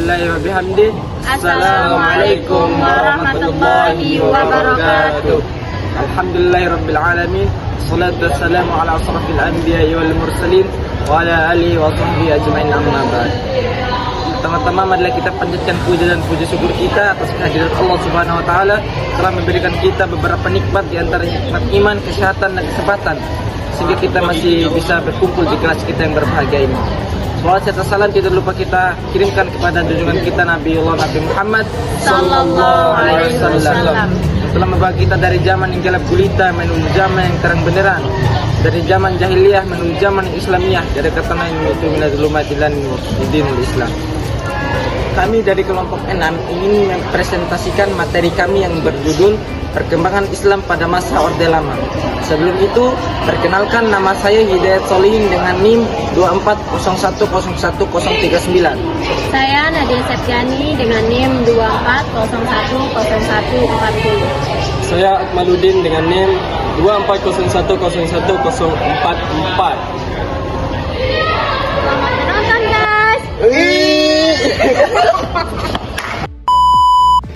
Subhanallahi wa bihamdi. Assalamualaikum warahmatullahi wabarakatuh. Alhamdulillahirabbil alamin. Wassalatu wassalamu ala asrafil anbiya'i wal mursalin wa ala alihi wa sahbihi ajmain, amma ba'd. Pertama-tama marilah kita panjatkan puja dan puji syukur kita atas kehadiran Allah Subhanahu wa taala telah memberikan kita beberapa nikmat di antara nikmat iman, kesehatan dan kesempatan sehingga kita masih bisa berkumpul di kelas kita yang berbahagia ini. Salawat serta salam tidak lupa kita kirimkan kepada junjungan kita Nabi Muhammad sallallahu alaihi wasallam. Telah membawa kita dari zaman yang gelap gulita menuju zaman yang terang benderang, dari zaman jahiliyah menuju zaman Islamiyah, dari kata yang itu minadzulumatil dinul Islam. Kami dari kelompok 6 ingin mempresentasikan materi kami yang berjudul Perkembangan Islam pada Masa Orde Lama. Sebelum itu, perkenalkan, nama saya Hidayat Solihin dengan NIM 240101039. Saya Nadia Septiani dengan NIM 240101040. Saya Akmaluddin dengan NIM 240101044. Selamat menonton, guys.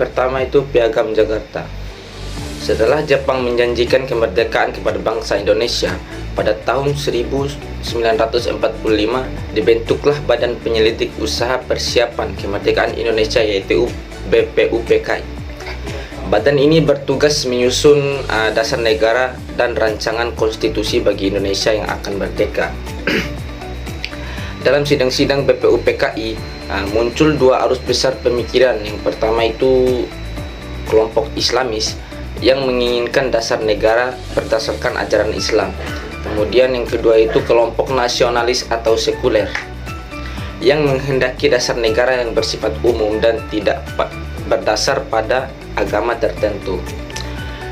Pertama itu Piagam Jakarta. Setelah Jepang menjanjikan kemerdekaan kepada bangsa Indonesia pada tahun 1945, dibentuklah Badan Penyelidik Usaha Persiapan Kemerdekaan Indonesia, yaitu BPUPKI. Badan ini bertugas menyusun dasar negara dan rancangan konstitusi bagi Indonesia yang akan merdeka. Dalam sidang-sidang BPUPKI muncul dua arus besar pemikiran. Yang pertama itu kelompok Islamis yang menginginkan dasar negara berdasarkan ajaran Islam. Kemudian yang kedua itu kelompok nasionalis atau sekuler yang menghendaki dasar negara yang bersifat umum dan tidak berdasar pada agama tertentu.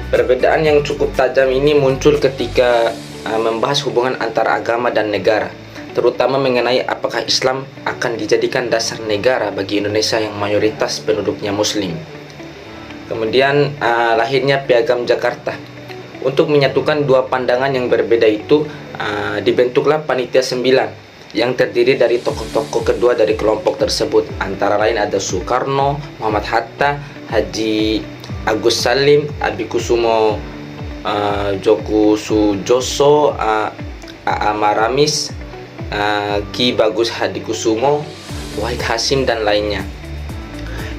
Perbedaan yang cukup tajam ini muncul ketika membahas hubungan antara agama dan negara, terutama mengenai apakah Islam akan dijadikan dasar negara bagi Indonesia yang mayoritas penduduknya Muslim. Kemudian lahirnya Piagam Jakarta. Untuk menyatukan dua pandangan yang berbeda itu, dibentuklah Panitia 9 yang terdiri dari tokoh-tokoh kedua dari kelompok tersebut. Antara lain ada Soekarno, Muhammad Hatta, Haji Agus Salim, Abikusumo Djoko Sujoso, A.A. Maramis, Ki Bagus Hadikusumo, Wahid Hasim, dan lainnya.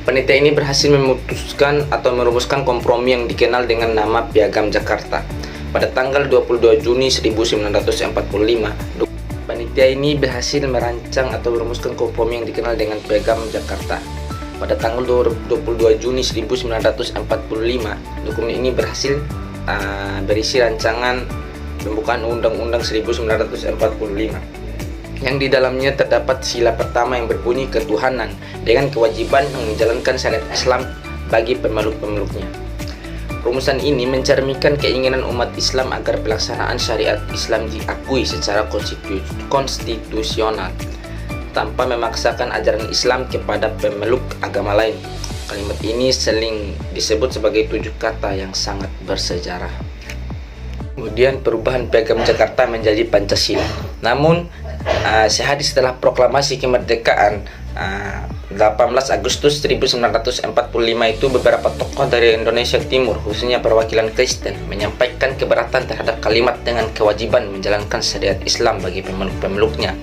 Panitia ini berhasil memutuskan atau merumuskan kompromi yang dikenal dengan nama Piagam Jakarta. Pada tanggal 22 Juni 1945, panitia ini berhasil merancang atau merumuskan kompromi yang dikenal dengan Piagam Jakarta. Pada tanggal 22 Juni 1945, dokumen ini berhasil berisi rancangan pembukaan Undang-Undang 1945. Yang di dalamnya terdapat sila pertama yang berbunyi ketuhanan dengan kewajiban menjalankan syariat Islam bagi pemeluk-pemeluknya. Rumusan ini mencerminkan keinginan umat Islam agar pelaksanaan syariat Islam diakui secara konstitusional tanpa memaksakan ajaran Islam kepada pemeluk agama lain. Kalimat ini sering disebut sebagai 7 kata yang sangat bersejarah. Kemudian perubahan Piagam Jakarta menjadi Pancasila. Namun sehari setelah proklamasi kemerdekaan 18 Agustus 1945 itu, beberapa tokoh dari Indonesia Timur, khususnya perwakilan Kristen, menyampaikan keberatan terhadap kalimat dengan kewajiban menjalankan syariat Islam bagi pemeluk-pemeluknya.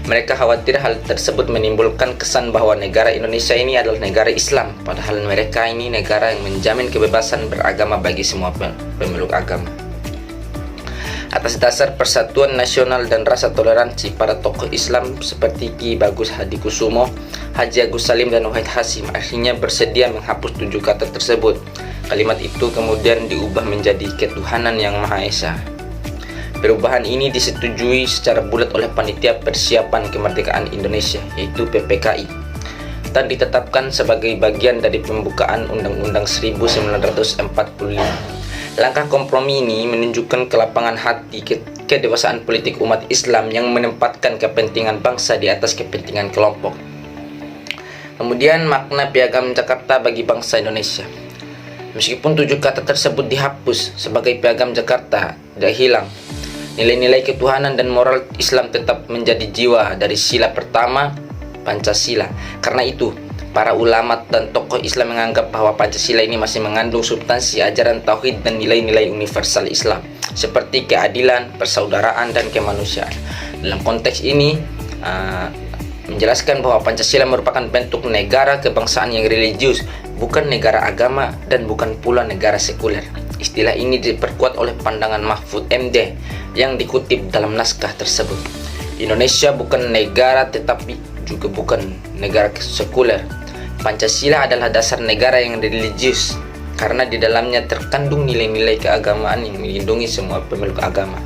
Mereka khawatir hal tersebut menimbulkan kesan bahwa negara Indonesia ini adalah negara Islam, padahal mereka ini negara yang menjamin kebebasan beragama bagi semua pemeluk agama. Atas dasar persatuan nasional dan rasa toleransi, para tokoh Islam seperti Ki Bagus Hadikusumo, Haji Agus Salim, dan Wahid Hasim akhirnya bersedia menghapus 7 kata tersebut. Kalimat itu kemudian diubah menjadi ketuhanan yang Maha Esa. Perubahan ini disetujui secara bulat oleh Panitia Persiapan Kemerdekaan Indonesia, yaitu PPKI, dan ditetapkan sebagai bagian dari pembukaan Undang-Undang 1945. Langkah kompromi ini menunjukkan kelapangan hati, kedewasaan politik umat Islam yang menempatkan kepentingan bangsa di atas kepentingan kelompok. Kemudian makna Piagam Jakarta bagi bangsa Indonesia. Meskipun 7 kata tersebut dihapus sebagai Piagam Jakarta tidak hilang, nilai-nilai ketuhanan dan moral Islam tetap menjadi jiwa dari sila pertama Pancasila. Karena itu, para ulama dan tokoh Islam menganggap bahwa Pancasila ini masih mengandung substansi ajaran tauhid dan nilai-nilai universal Islam seperti keadilan, persaudaraan, dan kemanusiaan. Dalam konteks ini menjelaskan bahwa Pancasila merupakan bentuk negara kebangsaan yang religius, bukan negara agama dan bukan pula negara sekuler. Istilah ini diperkuat oleh pandangan Mahfud MD yang dikutip dalam naskah tersebut. Indonesia bukan negara tetapi juga bukan negara sekuler. Pancasila adalah dasar negara yang religius karena di dalamnya terkandung nilai-nilai keagamaan yang melindungi semua pemeluk agama.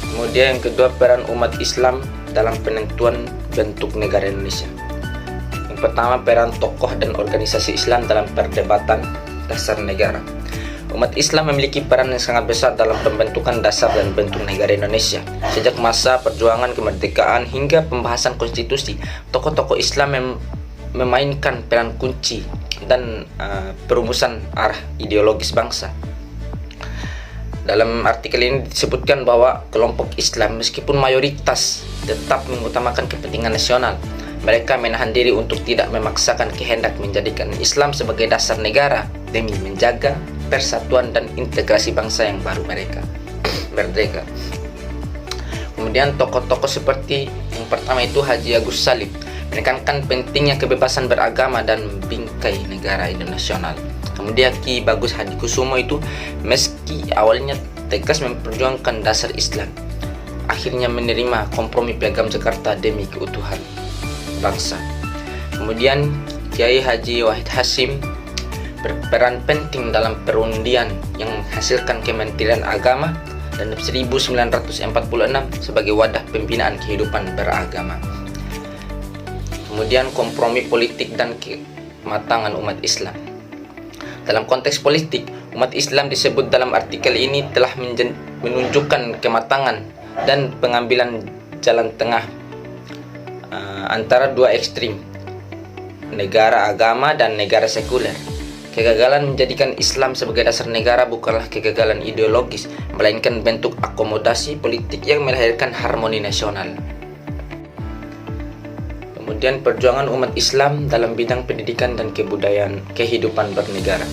Kemudian yang kedua, peran umat Islam dalam penentuan bentuk negara Indonesia. Yang pertama, peran tokoh dan organisasi Islam dalam perdebatan dasar negara. Umat Islam memiliki peran yang sangat besar dalam pembentukan dasar dan bentuk negara Indonesia. Sejak masa perjuangan kemerdekaan hingga pembahasan konstitusi, tokoh-tokoh Islam memainkan peran kunci dan perumusan arah ideologis bangsa. Dalam artikel ini disebutkan bahwa kelompok Islam meskipun mayoritas tetap mengutamakan kepentingan nasional. Mereka menahan diri untuk tidak memaksakan kehendak menjadikan Islam sebagai dasar negara demi menjaga persatuan dan integrasi bangsa yang baru mereka merdeka. Kemudian tokoh-tokoh seperti yang pertama itu Haji Agus Salim menekankan pentingnya kebebasan beragama dan bingkai negara internasional. Kemudian Ki Bagus Hadikusumo itu meski awalnya tegas memperjuangkan dasar Islam, akhirnya menerima kompromi Piagam Jakarta demi keutuhan bangsa. Kemudian Kiai Haji Wahid Hasyim berperan penting dalam perundian yang menghasilkan Kementerian Agama dan 1946 sebagai wadah pembinaan kehidupan beragama. Kemudian kompromi politik dan kematangan umat Islam. Dalam konteks politik, umat Islam disebut dalam artikel ini telah menunjukkan kematangan dan pengambilan jalan tengah antara dua ekstrim, negara agama dan negara sekuler. Kegagalan menjadikan Islam sebagai dasar negara bukanlah kegagalan ideologis, melainkan bentuk akomodasi politik yang melahirkan harmoni nasional. Kemudian perjuangan umat Islam dalam bidang pendidikan dan kebudayaan kehidupan bernegara.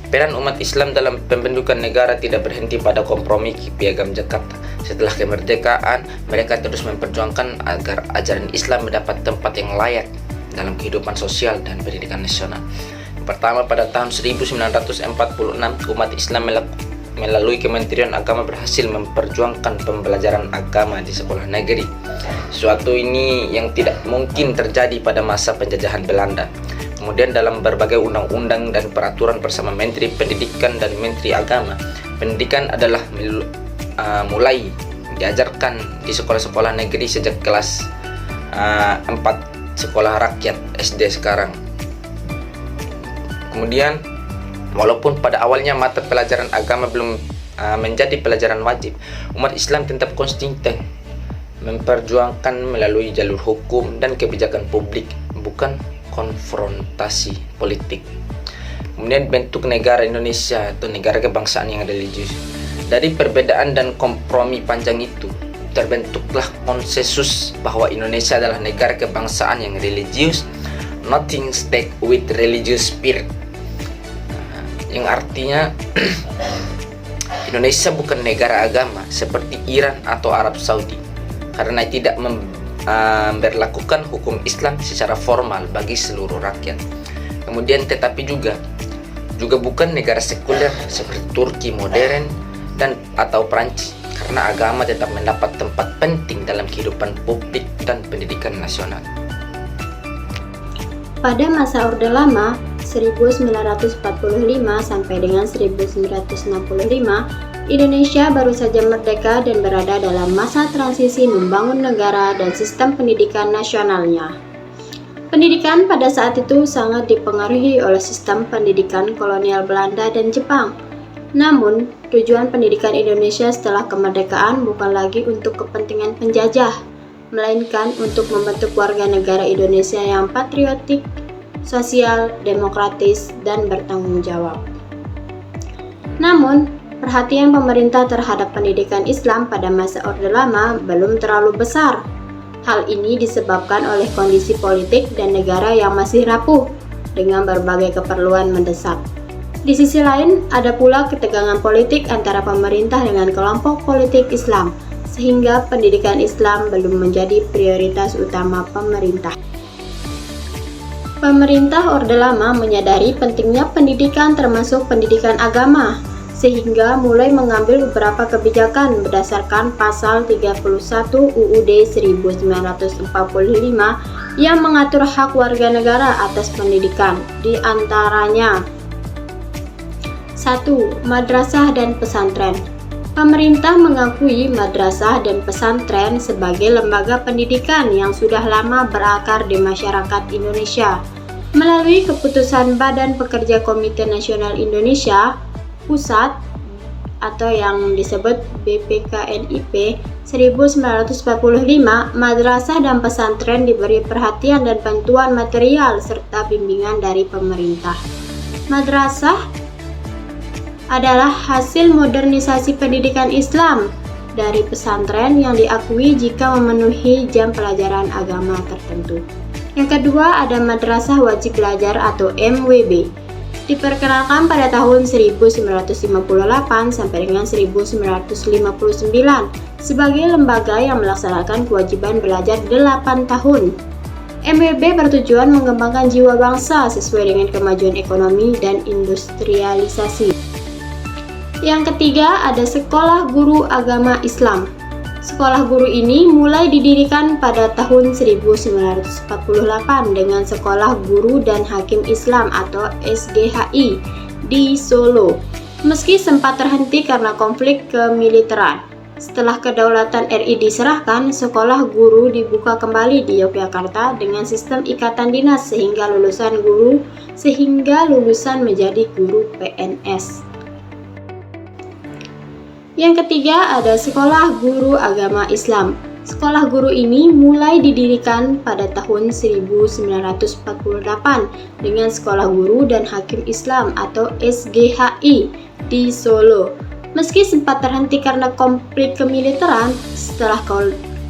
Peran umat Islam dalam pembentukan negara tidak berhenti pada kompromi Piagam Jakarta. Setelah kemerdekaan, mereka terus memperjuangkan agar ajaran Islam mendapat tempat yang layak dalam kehidupan sosial dan pendidikan nasional. Pertama, pada tahun 1946, umat Islam melalui Kementerian Agama berhasil memperjuangkan pembelajaran agama di sekolah negeri. Suatu ini yang tidak mungkin terjadi pada masa penjajahan Belanda. Kemudian dalam berbagai undang-undang dan peraturan bersama Menteri Pendidikan dan Menteri Agama, pendidikan adalah mulai diajarkan di sekolah-sekolah negeri sejak kelas 4 sekolah rakyat SD sekarang. Kemudian walaupun pada awalnya mata pelajaran agama belum menjadi pelajaran wajib, umat Islam tetap konsisten memperjuangkan melalui jalur hukum dan kebijakan publik, bukan konfrontasi politik. Kemudian bentuk negara Indonesia atau negara kebangsaan yang religius. Dari perbedaan dan kompromi panjang itu, terbentuklah konsensus bahwa Indonesia adalah negara kebangsaan yang religius, nothing stake with religious spirit. Yang artinya Indonesia bukan negara agama seperti Iran atau Arab Saudi karena tidak memberlakukan hukum Islam secara formal bagi seluruh rakyat. Kemudian tetapi juga bukan negara sekuler seperti Turki modern dan atau Prancis karena agama tetap mendapat tempat penting dalam kehidupan publik dan pendidikan nasional. Pada masa Orde Lama 1945 sampai dengan 1965, Indonesia baru saja merdeka dan berada dalam masa transisi membangun negara dan sistem pendidikan nasionalnya. Pendidikan pada saat itu sangat dipengaruhi oleh sistem pendidikan kolonial Belanda dan Jepang. Namun, tujuan pendidikan Indonesia setelah kemerdekaan bukan lagi untuk kepentingan penjajah, melainkan untuk membentuk warga negara Indonesia yang patriotik, sosial, demokratis, dan bertanggung jawab. Namun, perhatian pemerintah terhadap pendidikan Islam pada masa Orde Lama belum terlalu besar. Hal ini disebabkan oleh kondisi politik dan negara yang masih rapuh dengan berbagai keperluan mendesak. Di sisi lain, ada pula ketegangan politik antara pemerintah dengan kelompok politik Islam, sehingga pendidikan Islam belum menjadi prioritas utama pemerintah. Pemerintah Orde Lama menyadari pentingnya pendidikan termasuk pendidikan agama, sehingga mulai mengambil beberapa kebijakan berdasarkan pasal 31 UUD 1945 yang mengatur hak warga negara atas pendidikan, di antaranya 1. Madrasah dan pesantren. Pemerintah mengakui madrasah dan pesantren sebagai lembaga pendidikan yang sudah lama berakar di masyarakat Indonesia. Melalui keputusan Badan Pekerja Komite Nasional Indonesia Pusat atau yang disebut BPKNIP 1945, madrasah dan pesantren diberi perhatian dan bantuan material serta bimbingan dari pemerintah. Madrasah adalah hasil modernisasi pendidikan Islam dari pesantren yang diakui jika memenuhi jam pelajaran agama tertentu. Yang kedua ada madrasah wajib belajar atau MWB. Diperkenalkan pada tahun 1958 sampai dengan 1959 sebagai lembaga yang melaksanakan kewajiban belajar 8 tahun. MWB bertujuan mengembangkan jiwa bangsa sesuai dengan kemajuan ekonomi dan industrialisasi. Yang ketiga ada Sekolah Guru Agama Islam. Sekolah guru ini mulai didirikan pada tahun 1948 dengan Sekolah Guru dan Hakim Islam atau SGHI di Solo. Meski sempat terhenti karena konflik kemiliteran, setelah kedaulatan RI diserahkan, sekolah guru dibuka kembali di Yogyakarta dengan sistem ikatan dinas sehingga lulusan menjadi guru PNS. Yang ketiga ada Sekolah Guru Agama Islam. Sekolah guru ini mulai didirikan pada tahun 1948 dengan Sekolah Guru dan Hakim Islam atau SGHI di Solo. Meski sempat terhenti karena konflik kemiliteran, setelah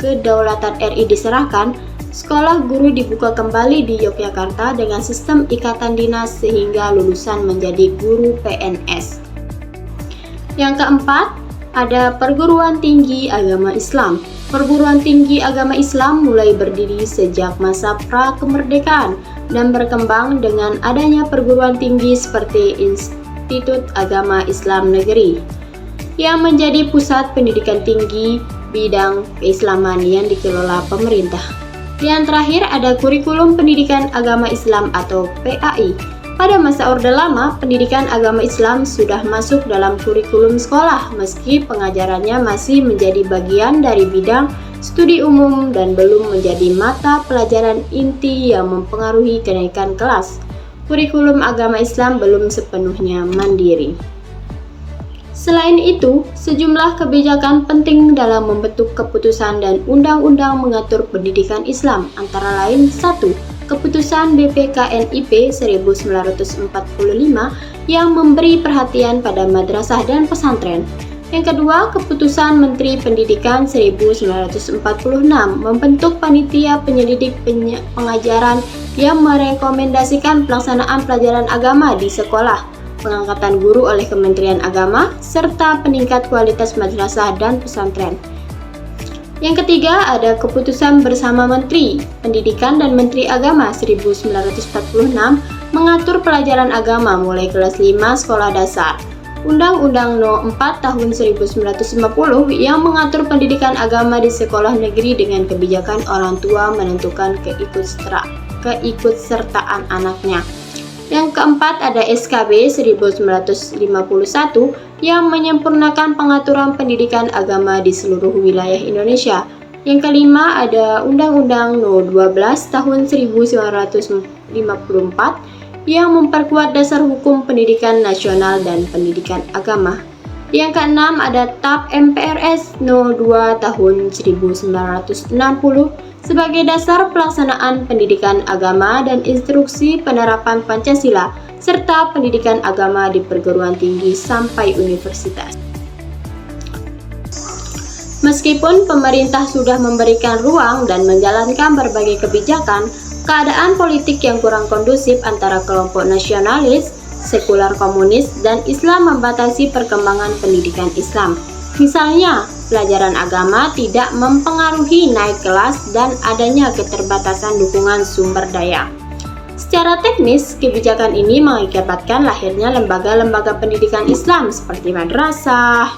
kedaulatan RI diserahkan, sekolah guru dibuka kembali di Yogyakarta dengan sistem ikatan dinas sehingga lulusan menjadi guru PNS. Yang keempat, ada Perguruan Tinggi Agama Islam. Perguruan Tinggi Agama Islam mulai berdiri sejak masa pra-kemerdekaan dan berkembang dengan adanya perguruan tinggi seperti Institut Agama Islam Negeri yang menjadi pusat pendidikan tinggi bidang keislaman yang dikelola pemerintah. Yang terakhir ada Kurikulum Pendidikan Agama Islam atau PAI. Pada masa Orde Lama, pendidikan agama Islam sudah masuk dalam kurikulum sekolah meski pengajarannya masih menjadi bagian dari bidang studi umum dan belum menjadi mata pelajaran inti yang mempengaruhi kenaikan kelas. Kurikulum agama Islam belum sepenuhnya mandiri. Selain itu, sejumlah kebijakan penting dalam membentuk keputusan dan undang-undang mengatur pendidikan Islam, antara lain 1. Keputusan BPKNIP 1945 yang memberi perhatian pada madrasah dan pesantren. Yang kedua, Keputusan Menteri Pendidikan 1946 membentuk panitia penyelidik pengajaran yang merekomendasikan pelaksanaan pelajaran agama di sekolah, pengangkatan guru oleh Kementerian Agama, serta peningkat kualitas madrasah dan pesantren. Yang ketiga ada Keputusan Bersama Menteri Pendidikan dan Menteri Agama 1946 mengatur pelajaran agama mulai kelas 5 sekolah dasar. Undang-Undang No. 4 Tahun 1950 yang mengatur pendidikan agama di sekolah negeri dengan kebijakan orang tua menentukan keikutsertaan anaknya. Yang keempat ada SKB 1951 yang menyempurnakan pengaturan pendidikan agama di seluruh wilayah Indonesia. Yang kelima ada Undang-Undang No. 12 Tahun 1954 yang memperkuat dasar hukum pendidikan nasional dan pendidikan agama. Yang keenam ada TAP MPRS No. 2 Tahun 1960 sebagai dasar pelaksanaan pendidikan agama dan instruksi penerapan Pancasila serta pendidikan agama di perguruan tinggi sampai universitas. Meskipun pemerintah sudah memberikan ruang dan menjalankan berbagai kebijakan, keadaan politik yang kurang kondusif antara kelompok nasionalis, sekular komunis, dan Islam membatasi perkembangan pendidikan Islam. Misalnya, pelajaran agama tidak mempengaruhi naik kelas dan adanya keterbatasan dukungan sumber daya. Secara teknis, kebijakan ini mengakibatkan lahirnya lembaga-lembaga pendidikan Islam seperti madrasah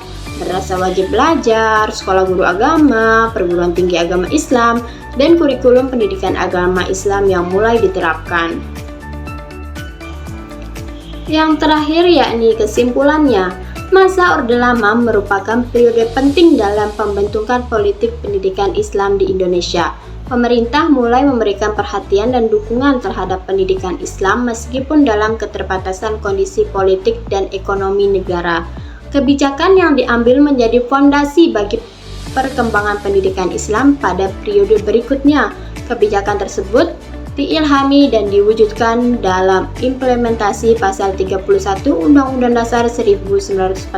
wajib belajar, sekolah guru agama, perguruan tinggi agama Islam, dan kurikulum pendidikan agama Islam yang mulai diterapkan. Yang terakhir yakni kesimpulannya, masa Orde Lama merupakan periode penting dalam pembentukan politik pendidikan Islam di Indonesia. Pemerintah mulai memberikan perhatian dan dukungan terhadap pendidikan Islam meskipun dalam keterbatasan kondisi politik dan ekonomi negara. Kebijakan yang diambil menjadi fondasi bagi perkembangan pendidikan Islam pada periode berikutnya. Kebijakan tersebut diilhami dan diwujudkan dalam implementasi pasal 31 Undang-Undang Dasar 1945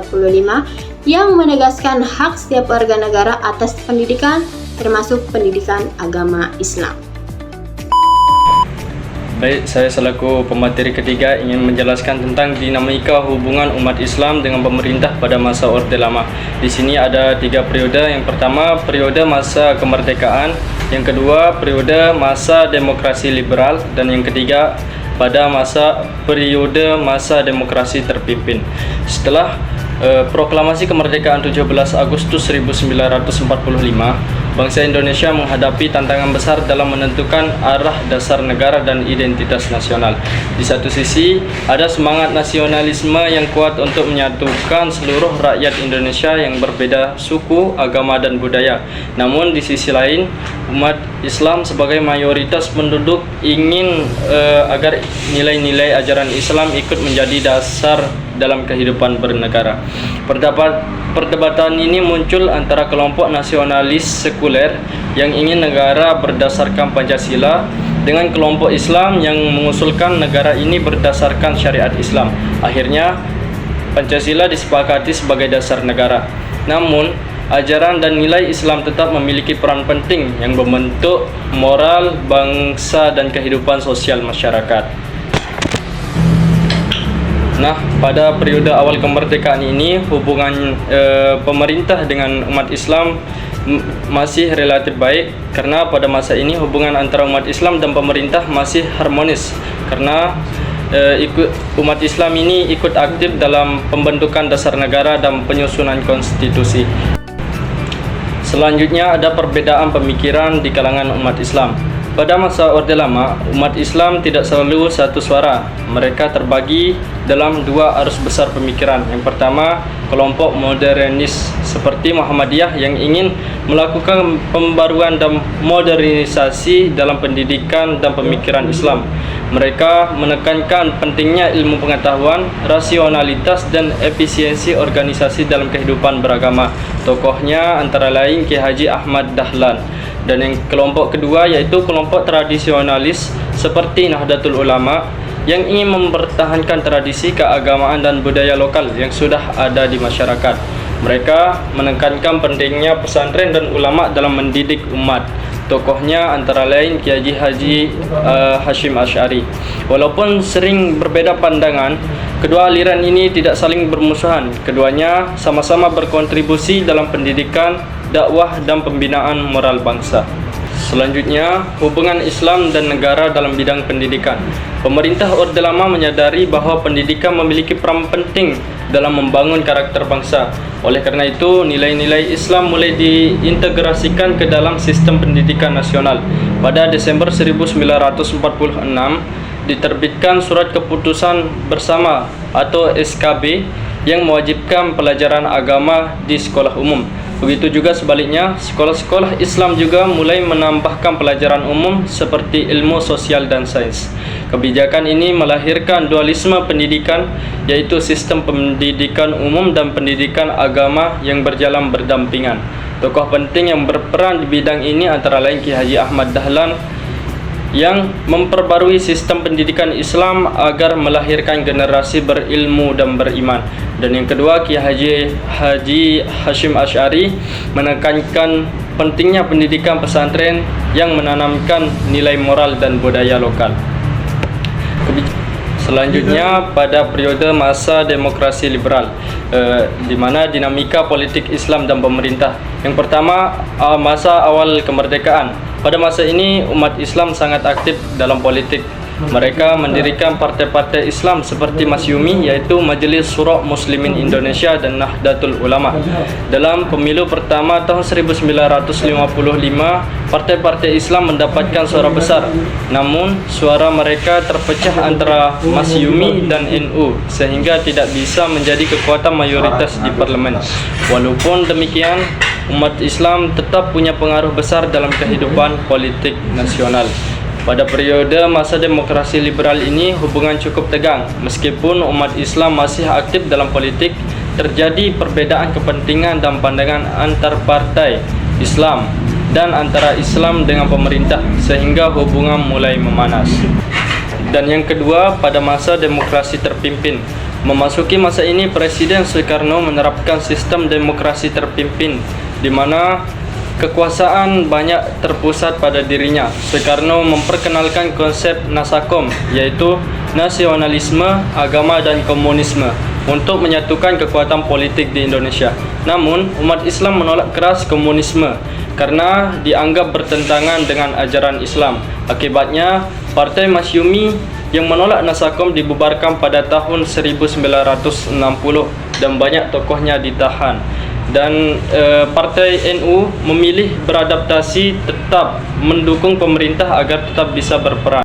yang menegaskan hak setiap warga negara atas pendidikan, termasuk pendidikan agama Islam. Baik, saya selaku pemateri ketiga ingin menjelaskan tentang dinamika hubungan umat Islam dengan pemerintah pada masa Orde Lama. Di sini ada 3 periode. Yang pertama, periode masa kemerdekaan. Yang kedua, periode masa demokrasi liberal. Dan yang ketiga, pada periode masa demokrasi terpimpin. Setelah proklamasi kemerdekaan 17 Agustus 1945, bangsa Indonesia menghadapi tantangan besar dalam menentukan arah dasar negara dan identitas nasional. Di satu sisi, ada semangat nasionalisme yang kuat untuk menyatukan seluruh rakyat Indonesia yang berbeda suku, agama, dan budaya. Namun di sisi lain, umat Islam sebagai mayoritas penduduk ingin agar nilai-nilai ajaran Islam ikut menjadi dasar dalam kehidupan bernegara. Perdebatan ini muncul antara kelompok nasionalis sekuler yang ingin negara berdasarkan Pancasila dengan kelompok Islam yang mengusulkan negara ini berdasarkan syariat Islam. Akhirnya, Pancasila disepakati sebagai dasar negara. Namun, ajaran dan nilai Islam tetap memiliki peran penting yang membentuk moral, bangsa, dan kehidupan sosial masyarakat. Nah, pada periode awal kemerdekaan ini, hubungan pemerintah dengan umat Islam masih relatif baik, karena pada masa ini hubungan antara umat Islam dan pemerintah masih harmonis, karena umat Islam ini ikut aktif dalam pembentukan dasar negara dan penyusunan konstitusi. Selanjutnya ada perbedaan pemikiran di kalangan umat Islam. Pada masa Orde Lama, umat Islam tidak selalu satu suara. Mereka terbagi dalam 2 arus besar pemikiran. Yang pertama, kelompok modernis seperti Muhammadiyah yang ingin melakukan pembaruan dan modernisasi dalam pendidikan dan pemikiran Islam. Mereka menekankan pentingnya ilmu pengetahuan, rasionalitas, dan efisiensi organisasi dalam kehidupan beragama. Tokohnya antara lain Kiai Haji Ahmad Dahlan. Dan yang kelompok kedua yaitu kelompok tradisionalis seperti Nahdlatul Ulama yang ingin mempertahankan tradisi keagamaan dan budaya lokal yang sudah ada di masyarakat. Mereka menekankan pentingnya pesantren dan ulama dalam mendidik umat. Tokohnya antara lain Kiai Haji Hashim Asy'ari. Walaupun sering berbeda pandangan, kedua aliran ini tidak saling bermusuhan. Keduanya sama-sama berkontribusi dalam pendidikan, dakwah, dan pembinaan moral bangsa. Selanjutnya, hubungan Islam dan negara dalam bidang pendidikan. Pemerintah Orde Lama menyadari bahwa pendidikan memiliki peran penting dalam membangun karakter bangsa. Oleh karena itu, nilai-nilai Islam mulai diintegrasikan ke dalam sistem pendidikan nasional. Pada Desember 1946, diterbitkan Surat Keputusan Bersama atau SKB yang mewajibkan pelajaran agama di sekolah umum. Begitu juga sebaliknya, sekolah-sekolah Islam juga mulai menambahkan pelajaran umum seperti ilmu sosial dan sains. Kebijakan ini melahirkan dualisme pendidikan, yaitu sistem pendidikan umum dan pendidikan agama yang berjalan berdampingan. Tokoh penting yang berperan di bidang ini antara lain Kiai Haji Ahmad Dahlan yang memperbarui sistem pendidikan Islam agar melahirkan generasi berilmu dan beriman. Dan yang kedua, Kiai Haji Hashim Asy'ari menekankan pentingnya pendidikan pesantren yang menanamkan nilai moral dan budaya lokal. Selanjutnya pada periode masa demokrasi liberal, di mana dinamika politik Islam dan pemerintah. Yang pertama, masa awal kemerdekaan. Pada masa ini umat Islam sangat aktif dalam politik. Mereka mendirikan partai-partai Islam seperti Masyumi, yaitu Majelis Syura Muslimin Indonesia dan Nahdlatul Ulama. Dalam pemilu pertama tahun 1955, partai-partai Islam mendapatkan suara besar. Namun, suara mereka terpecah antara Masyumi dan NU sehingga tidak bisa menjadi kekuatan mayoritas di parlemen. Walaupun demikian, umat Islam tetap punya pengaruh besar dalam kehidupan politik nasional. Pada periode masa demokrasi liberal ini, hubungan cukup tegang. Meskipun umat Islam masih aktif dalam politik, terjadi perbedaan kepentingan dan pandangan antar partai Islam dan antara Islam dengan pemerintah, sehingga hubungan mulai memanas. Dan yang kedua, pada masa demokrasi terpimpin. Memasuki masa ini, Presiden Soekarno menerapkan sistem demokrasi terpimpin, di mana kekuasaan banyak terpusat pada dirinya. Soekarno memperkenalkan konsep Nasakom, yaitu nasionalisme, agama dan komunisme, untuk menyatukan kekuatan politik di Indonesia. Namun, umat Islam menolak keras komunisme karena dianggap bertentangan dengan ajaran Islam. Akibatnya, Partai Masyumi yang menolak Nasakom dibubarkan pada tahun 1960 dan banyak tokohnya ditahan. Dan Partai NU memilih beradaptasi, tetap mendukung pemerintah agar tetap bisa berperan.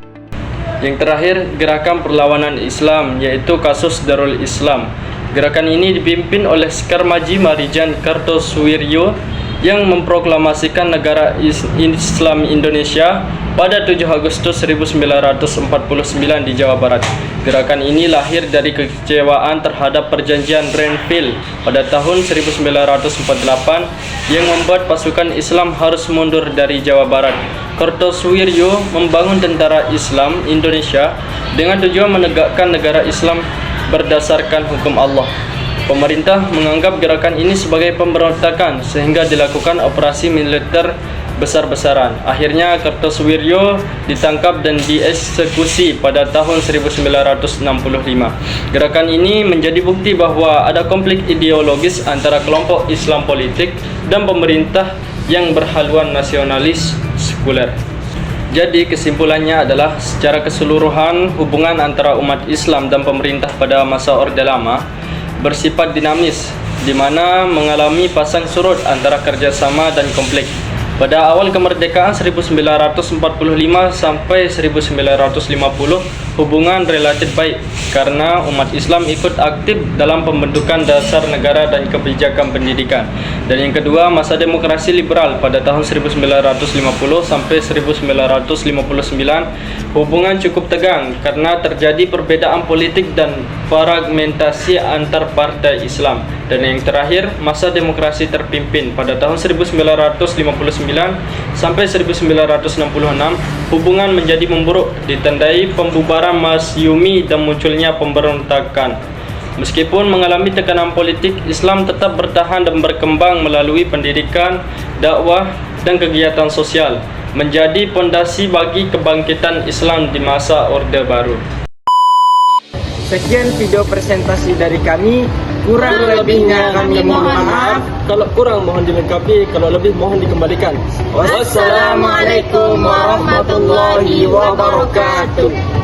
Yang terakhir, gerakan perlawanan Islam, yaitu kasus Darul Islam. Gerakan ini dipimpin oleh Sekarmaji Marijan Kartosuwiryo yang memproklamasikan negara Islam Indonesia pada 7 Agustus 1949 di Jawa Barat. Gerakan ini lahir dari kekecewaan terhadap perjanjian Renville pada tahun 1948 yang membuat pasukan Islam harus mundur dari Jawa Barat. Kartosuwiryo membangun tentara Islam Indonesia dengan tujuan menegakkan negara Islam berdasarkan hukum Allah. Pemerintah menganggap gerakan ini sebagai pemberontakan sehingga dilakukan operasi militer besar-besaran. Akhirnya Kartosuwiryo ditangkap dan dieksekusi pada tahun 1965. Gerakan ini menjadi bukti bahwa ada konflik ideologis antara kelompok Islam politik dan pemerintah yang berhaluan nasionalis sekuler. Jadi kesimpulannya adalah secara keseluruhan hubungan antara umat Islam dan pemerintah pada masa Orde Lama bersifat dinamis, di mana mengalami pasang surut antara kerjasama dan konflik. Pada awal kemerdekaan 1945 sampai 1950, hubungan relatif baik karena umat Islam ikut aktif dalam pembentukan dasar negara dan kebijakan pendidikan. Dan yang kedua, masa demokrasi liberal pada tahun 1950 sampai 1959, hubungan cukup tegang karena terjadi perbedaan politik dan fragmentasi antar partai Islam. Dan yang terakhir, masa demokrasi terpimpin pada tahun 1959 sampai 1966, hubungan menjadi memburuk ditandai pembubaran Masyumi dan munculnya pemberontakan. Meskipun mengalami tekanan politik, Islam tetap bertahan dan berkembang melalui pendidikan, dakwah, dan kegiatan sosial, menjadi pondasi bagi kebangkitan Islam di masa Orde Baru. Sekian video presentasi dari kami. Kurang lebihnya kami mohon maaf. Kalau kurang mohon dilengkapi, kalau lebih mohon dikembalikan. Wassalamualaikum warahmatullahi wabarakatuh.